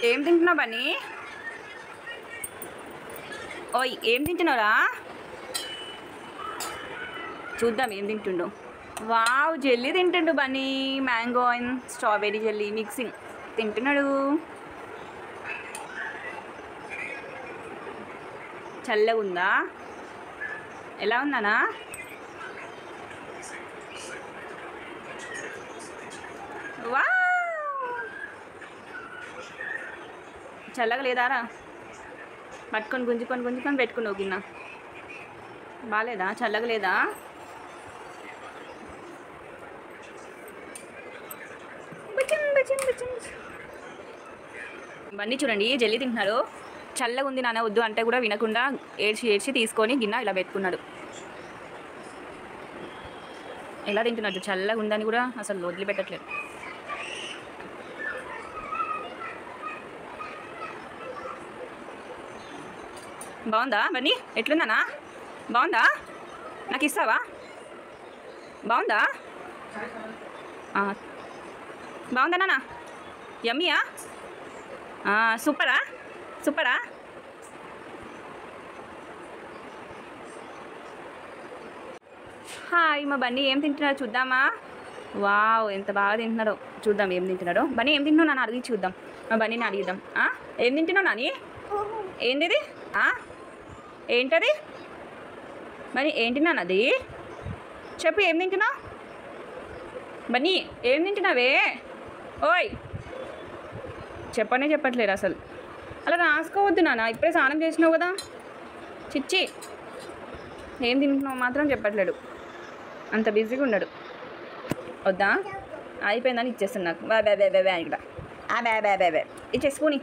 ఏం తింటున్నావు బన్నీ? ఓయ్ ఏం తింటున్నావురా? చూద్దాం ఏం తింటుండు. వావ్ జెల్లీ తింటుండు Bunny. Mango and strawberry jelly mixing తింటున్నాడు. చల్లగా ఉందా? ఎలా ఉందానా? వా చల్లగా లేదారా? పట్టుకొని గుంజుకొని పెట్టుకున్నావు గిన్నె. బాగాలేదా? చల్లగా లేదా? బన్నీ చూడండి జెల్లీ తింటున్నాడు. చల్లగా ఉంది నాన్న వద్దు అంటే కూడా వినకుండా ఏడ్చి తీసుకొని గిన్నె ఇలా పెట్టుకున్నాడు. ఎలా తింటున్నాడు? చల్లగా ఉందని కూడా అసలు వదిలిపెట్టట్లేదు. బాగుందా బన్నీ? ఎట్లుందనా? బాగుందా? నాకు ఇస్తావా? బాగుందా? బాగుందా నాన్న? యమ్మీయా? సూపరా? సూపరా? హాయ్ మా బన్నీ ఏం తింటున్నాడో చూద్దామా? వావ్ ఎంత బాగా తింటున్నాడో చూద్దాం. ఏం తింటున్నాడో బన్నీ? ఏం తింటున్నావు నాన్న? అడిగి చూద్దాం. మా బన్నీని అడిగిద్దాం. ఏం తింటున్నావు నాని? ఏంటిది? ఏంటది బన్నీ? ఏంటి నాన్న అది? చెప్పు ఏం తింటున్నావు బన్నీ? ఏం తింటున్నావే? ఓయ్ చెప్పట్లేదు అసలు. అలా రాసుకోవద్దు నాన్న, ఇప్పుడే స్నానం చేసినావు కదా. చిచ్చి ఏం తింటున్నావు మాత్రం చెప్పట్లేడు. అంత బిజీగా ఉన్నాడు. వద్దా? అయిపోయిందని ఇచ్చేస్తాను నాకు. బే బే బే బే ఇక్కడ. బే బే బే బే ఇచ్చేసుకుని